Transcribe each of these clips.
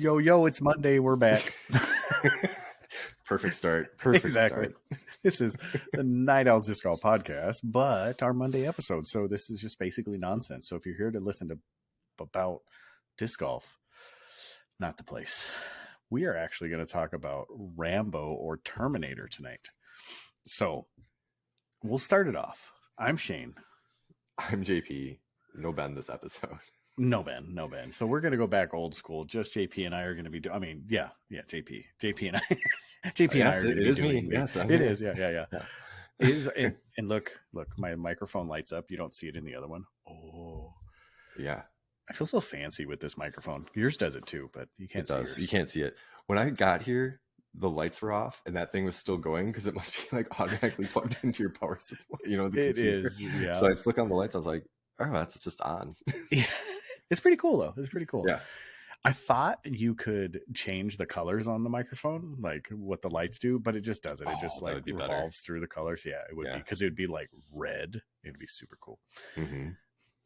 Yo, it's Monday. We're back. Perfect start. Perfect Exactly. start. This is the Night Owls Disc Golf podcast, but our Monday episode. So this is just basically nonsense. So if you're here to listen to about disc golf, not the place. We are actually going to talk about Rambo or Terminator tonight. So we'll start it off. I'm Shane. I'm JP. No Ben this episode. No Ben. So we're going to go back old school. Just JP and I are going to be doing, JP and I. JP and I are going to be doing. Yes, it is. Yeah. It is, and look, my microphone lights up. You don't see it in the other one. Oh, yeah. I feel so fancy with this microphone. Yours does it too, but you can't see yours. You can't see it. When I got here, the lights were off and that thing was still going because it must be like automatically plugged into your power supply. You know, the computer. Is. Yeah. So I flick on the lights. I was like, oh, that's just on. Yeah. It's pretty cool though. It's pretty cool. Yeah. I thought you could change the colors on the microphone, like what the lights do, but it just doesn't. It just like revolves through the colors. Yeah, it would be because it would be like red. It'd be super cool. Mm-hmm.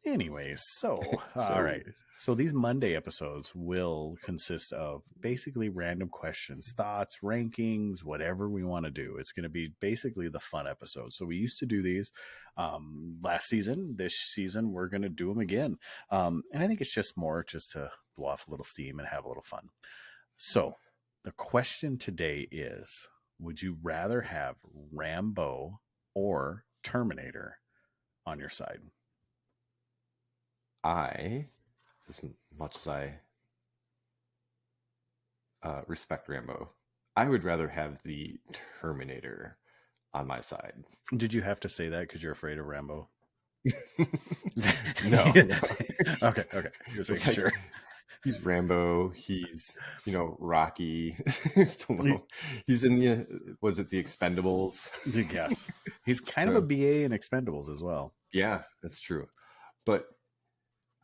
Anyways, all right. So these Monday episodes will consist of basically random questions, thoughts, rankings, whatever we want to do. It's going to be basically the fun episodes. So we used to do these last season. This season, we're going to do them again. And I think it's just more just to blow off a little steam and have a little fun. So the question today is, would you rather have Rambo or Terminator on your side? As much as I respect Rambo, I would rather have the Terminator on my side. Did you have to say that because you're afraid of Rambo? No. Okay. Just making sure. He's Rambo. He's, Rocky. He's in the Expendables? Yes. He's kind of a BA in Expendables as well. Yeah, that's true. But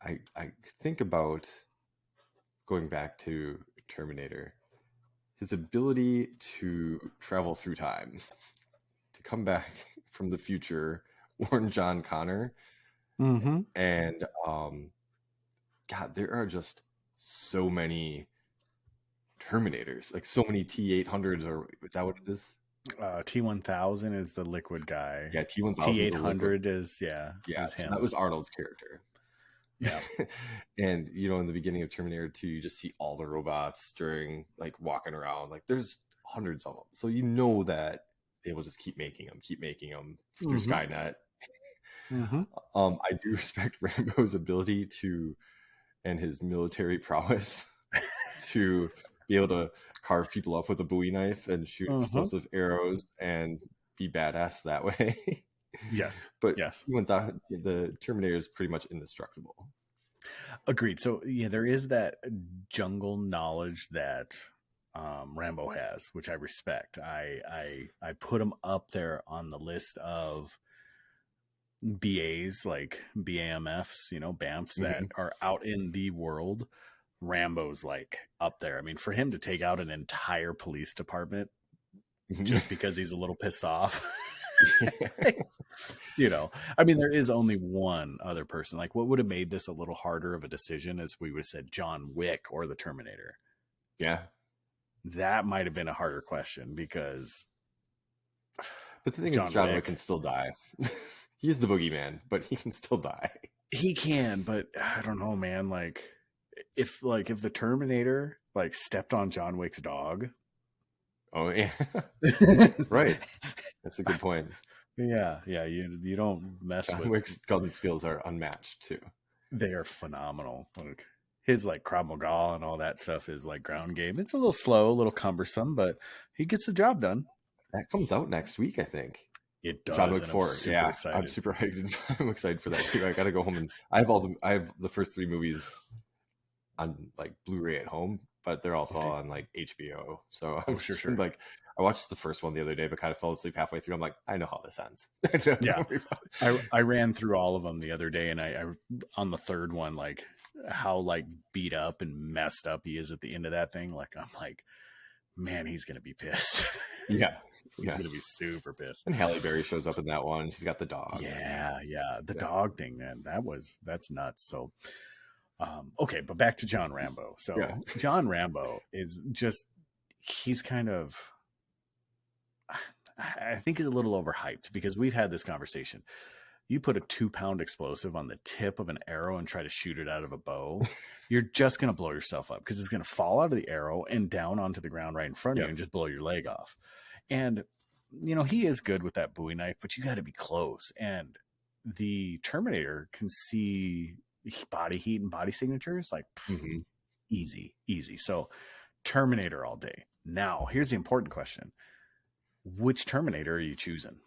I think about going back to Terminator, his ability to travel through time, to come back from the future, warn John Connor. Mm-hmm. And God, there are just so many Terminators, like so many T-800s, or is that what it is? T-1000 is the liquid guy. Yeah, T-1000. T-800 is Yeah, is him. So that was Arnold's character. Yeah. And in the beginning of Terminator 2, you just see all the robots during like walking around, like there's hundreds of them, so that they will just keep making them through Mm-hmm. Skynet. Mm-hmm. I do respect Rambo's ability and his military prowess to be able to carve people up with a Bowie knife and shoot explosive arrows and be badass that way. Yes. But yes, the Terminator is pretty much indestructible. Agreed. So yeah, there is that jungle knowledge that Rambo has, which I respect. I put him up there on the list of BAs, like BAMFs, BAMFs that are out in the world. Rambo's like up there. I mean, for him to take out an entire police department just because he's a little pissed off. I mean, there is only one other person. Like, what would have made this a little harder of a decision is we would have said John Wick or the Terminator. Yeah. That might have been a harder question because. But the thing is, John Wick can still die. He's the boogeyman, but he can still die. He can, but I don't know, man. Like, if the Terminator stepped on John Wick's dog. Oh yeah, right. That's a good point. Yeah. You don't mess with John Wick's gun skills are unmatched too. They are phenomenal. Like his Krav Maga and all that stuff is like ground game. It's a little slow, a little cumbersome, but he gets the job done. That comes out next week, I think. It does. John Wick 4. Yeah, excited. I'm super hyped. I'm excited for that too. I got to go home and I have the first 3 movies on like Blu-ray at home, but they're also on like HBO. So I'm sure. Like I watched the first one the other day, but kind of fell asleep halfway through. I'm like, I know how this ends. Yeah, I ran through all of them the other day, and I on the third one, like how beat up and messed up he is at the end of that thing. Like I'm like, man, he's gonna be pissed. Yeah, he's gonna be super pissed. And Halle Berry shows up in that one. She's got the dog. Yeah, the dog thing, man. That's nuts. So. Okay, but back to John Rambo. So Yeah. John Rambo is just, he's kind of, I think he's a little overhyped because we've had this conversation. You put a 2-pound explosive on the tip of an arrow and try to shoot it out of a bow, you're just going to blow yourself up because it's going to fall out of the arrow and down onto the ground right in front of you and just blow your leg off. And, you know, he is good with that Bowie knife, but you got to be close. And the Terminator can see body heat and body signatures like easy. So Terminator all day. Now, here's the important question. Which Terminator are you choosing?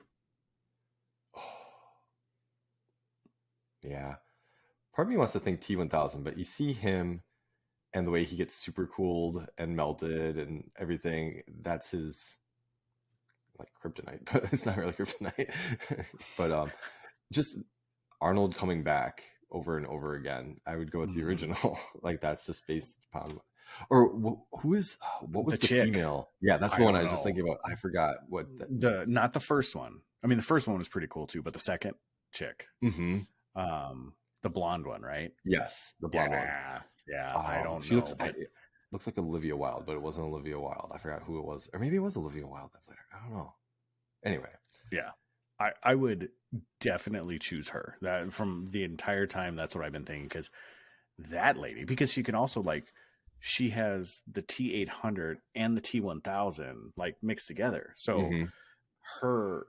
Yeah. Part of me wants to think T-1000, but you see him and the way he gets super cooled and melted and everything, that's his like kryptonite, but it's not really kryptonite. But just Arnold coming back over and over again, I would go with the original. Like that's just based upon, or what was the female? Yeah, that's the one I was just thinking about. I forgot what not the first one. I mean, the first one was pretty cool too, but the second chick, the blonde one, right? Yes, the blonde one. Yeah, I don't know. Looks like Olivia Wilde, but it wasn't Olivia Wilde. I forgot who it was, or maybe it was Olivia Wilde. That later. I don't know. Anyway, yeah, I would definitely choose her. That from the entire time, that's what I've been thinking. Because that lady, because she can also like, she has the T-800 and the T-1000 like mixed together. So her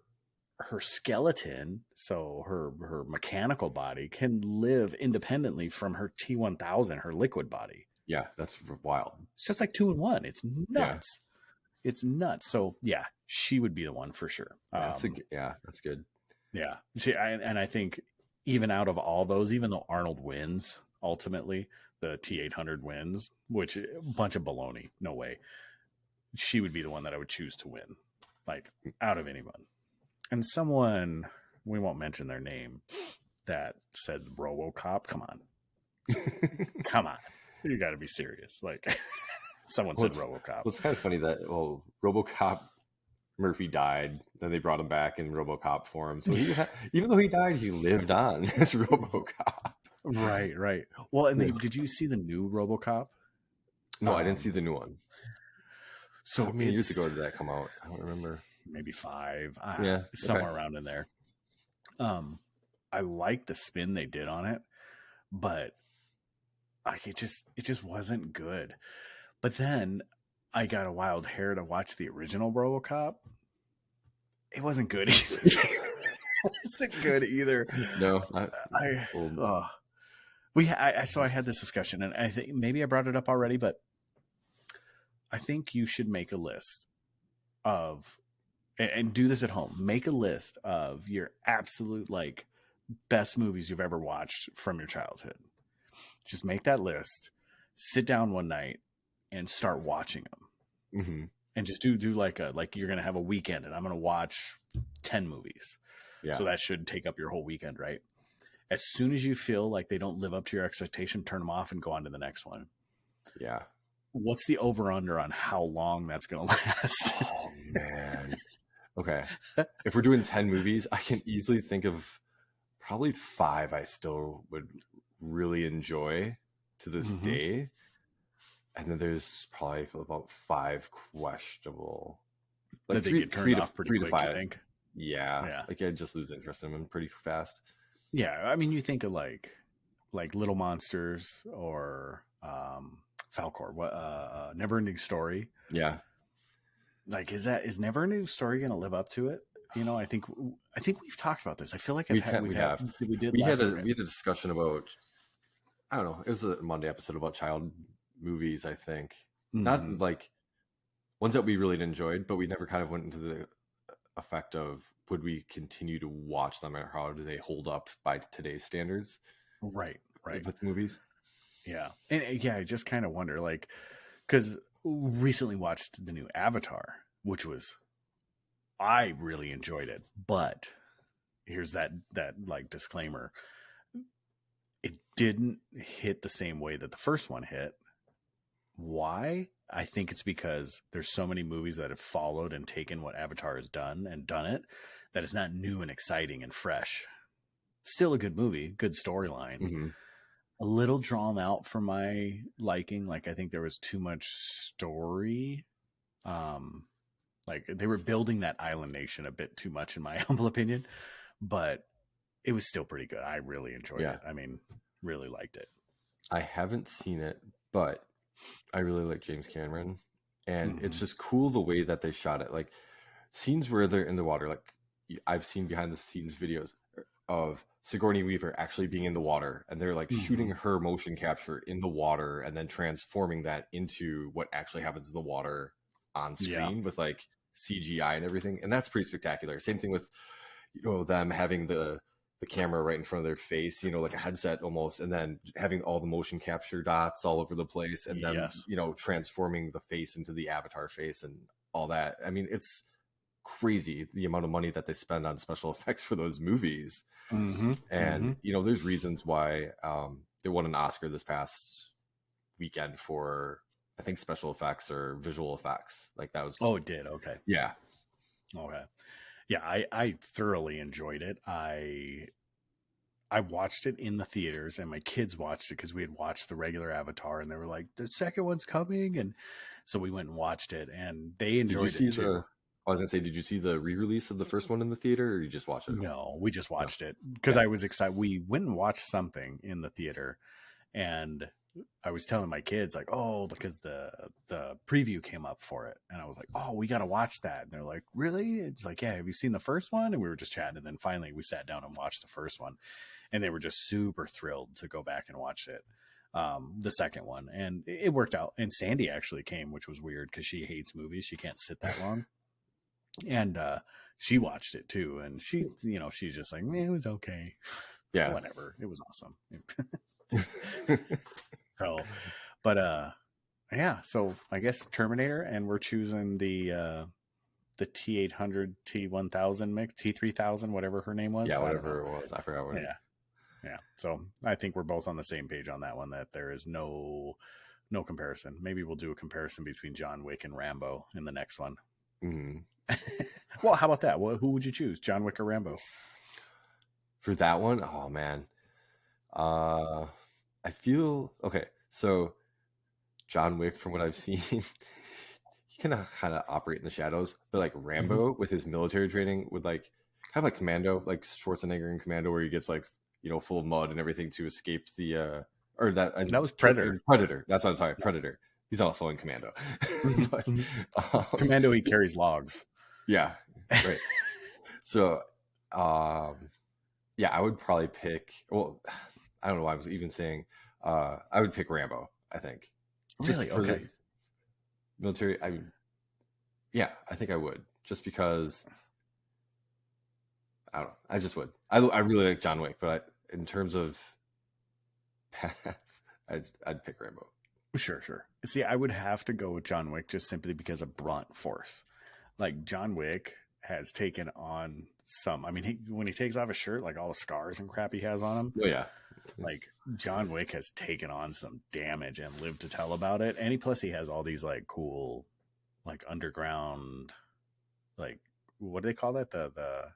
skeleton, so her mechanical body can live independently from her T-1000, her liquid body. Yeah, that's wild. It's just like 2 in 1. It's nuts. Yeah. It's nuts. So yeah, she would be the one for sure. That's good. Yeah. See, I think even out of all those, even though Arnold wins ultimately, the T-800 wins, which a bunch of baloney, no way. She would be the one that I would choose to win, like out of anyone. And someone, we won't mention their name, that said RoboCop. Come on. Come on. You got to be serious. Like, someone said RoboCop. Well, it's kind of funny that, RoboCop, Murphy died. Then they brought him back in RoboCop form. So even though he died, he lived on as RoboCop. Right. Well, and did you see the new RoboCop? No, I didn't see the new one. So how many years ago did that come out? I don't remember. Maybe 5. Somewhere around in there. I like the spin they did on it, but it just wasn't good. But then I got a wild hair to watch the original RoboCop. It wasn't good either. It wasn't good either. No, so I had this discussion, and I think maybe I brought it up already, but I think you should make a list of, and do this at home. Make a list of your absolute like best movies you've ever watched from your childhood. Just make that list, sit down one night and start watching them. And just do like you're going to have a weekend and I'm going to watch 10 movies. Yeah. So that should take up your whole weekend, right? As soon as you feel like they don't live up to your expectation, turn them off and go on to the next one. Yeah. What's the over under on how long that's going to last? Oh man. Okay. If we're doing 10 movies, I can easily think of probably 5 I still would really enjoy to this day. And then there's probably about 5 questionable. Like they get turned off pretty quick, 5. I think. Yeah. Like I just lose interest in them pretty fast. Yeah. I mean, you think of like Little Monsters or Falcor, Never Ending Story. Yeah. Like, is Never Ending Story going to live up to it? You know, I think we've talked about this. I feel like we had a discussion about, I don't know, it was a Monday episode about child movies, I think. Not like ones that we really enjoyed, but we never kind of went into the effect of would we continue to watch them or how do they hold up by today's standards? Right. With movies. Yeah. And I just kind of wonder, like, because recently watched the new Avatar, which was, I really enjoyed it, but here's that like disclaimer. It didn't hit the same way that the first one hit. Why? I think it's because there's so many movies that have followed and taken what Avatar has done and done it, that it's not new and exciting and fresh. Still a good movie, good storyline. a little drawn out for my liking. Like, I think there was too much story. Like, they were building that island nation a bit too much, in my humble opinion, but it was still pretty good. I really enjoyed it. I mean, really liked it. I haven't seen it, but I really like James Cameron, and it's just cool the way that they shot it. Like scenes where they're in the water. Like I've seen behind the scenes videos of Sigourney Weaver actually being in the water, and they're like shooting her motion capture in the water and then transforming that into what actually happens in the water on screen with like CGI and everything. And that's pretty spectacular. Same thing with, them having the camera right in front of their face, like a headset almost, and then having all the motion capture dots all over the place, and then, transforming the face into the avatar face and all that. I mean, it's crazy the amount of money that they spend on special effects for those movies. And there's reasons why they won an Oscar this past weekend for, I think, special effects or visual effects. Like that was it did. Okay. Yeah. I thoroughly enjoyed it. I watched it in the theaters, and my kids watched it because we had watched the regular Avatar, and they were like, the second one's coming, and so we went and watched it, and they enjoyed it too. I was gonna say, did you see the re-release of the first one in the theater, or you just watched it? No, we just watched it because I was excited. We went and watched something in the theater, and I was telling my kids like, oh, because the preview came up for it, and I was like, oh, we got to watch that. And they're like, really? It's like, yeah, have you seen the first one? And we were just chatting, and then finally we sat down and watched the first one, and they were just super thrilled to go back and watch it. The second one, and it worked out. And Sandy actually came, which was weird because she hates movies. She can't sit that long. And she watched it too, and she's just like, man, it was okay. Yeah, whatever. It was awesome. So, but so I guess Terminator, and we're choosing the T800, T1000 mix, T3000, whatever her name was. Yeah, whatever it was. I forgot what. Yeah. So I think we're both on the same page on that one. That there is no comparison. Maybe we'll do a comparison between John Wick and Rambo in the next one. Well, how about that? Who would you choose, John Wick or Rambo? For that one, oh man, I feel okay. So John Wick, from what I've seen, he can kind of operate in the shadows, but like Rambo with his military training, would like kind of like Commando, like Schwarzenegger in Commando, where he gets like full of mud and everything to escape the that was Predator. Predator. That's what I'm sorry, Predator. He's also in Commando. But, Commando, he carries logs. Yeah, right. So, I would probably pick. Well, I don't know why I was even saying. I would pick Rambo. I think. Really? Just for okay. The military. I think I would, just because. I don't know. I just would. I really like John Wick, but in terms of paths, I'd pick Rambo. Sure. See, I would have to go with John Wick just simply because of blunt force. Like, John Wick has taken on some. I mean, when he takes off his shirt, like all the scars and crap he has on him. Oh yeah. Like, John Wick has taken on some damage and lived to tell about it. And plus he has all these like cool, like underground, like what do they call that? The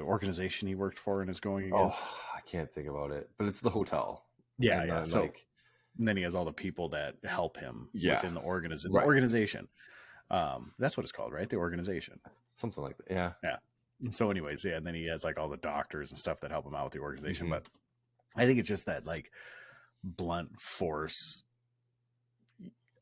organization he worked for and is going against. Oh, I can't think about it, but it's the hotel. Yeah, yeah. So and then he has all the people that help him within the organization. Right. The organization. That's what it's called, right? The organization. Something like that. Yeah. Yeah. So anyways, and then he has like all the doctors and stuff that help him out with the organization. But I think it's just that like blunt force.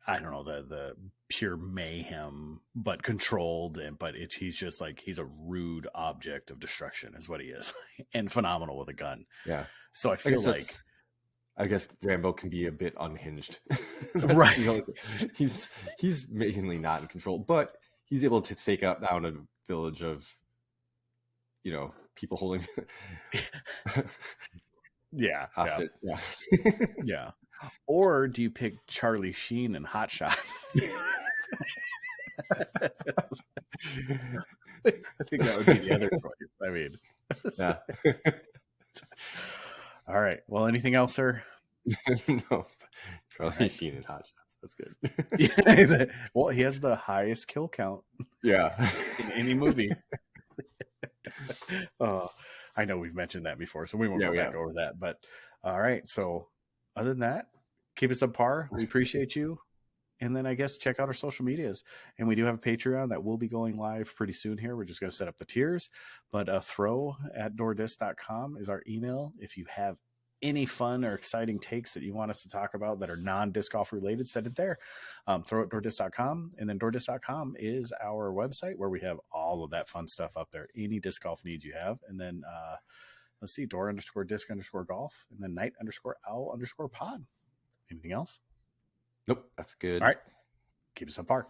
I don't know, the pure mayhem, but controlled, but he's just like, he's a rude object of destruction is what he is, and phenomenal with a gun. Yeah. So I feel I guess Rambo can be a bit unhinged. Right. He's mainly not in control, but he's able to take out down a village of, people holding. Yeah. Hostage. Yeah. Yeah. Or do you pick Charlie Sheen and Hot Shots? I think that would be the other choice. I mean, yeah. All right. Well, anything else, sir? No. Charlie Sheen and Hot Shots. That's good. Yeah, well, he has the highest kill count. Yeah. In any movie. I know we've mentioned that before, so we won't Yeah, go yeah. back over that. But all right. So other than that, keep us subpar. We appreciate you. And then I guess check out our social medias. And we do have a Patreon that will be going live pretty soon here. We're just going to set up the tiers. But throw@doordisc.com is our email. If you have any fun or exciting takes that you want us to talk about that are non-disc golf related, send it there. Throw@doordisc.com. And then doordisc.com is our website where we have all of that fun stuff up there. Any disc golf needs you have. And then let's see, door_disc_golf. And then night_owl_pod. Anything else? Nope, that's good. All right. Keep us apart.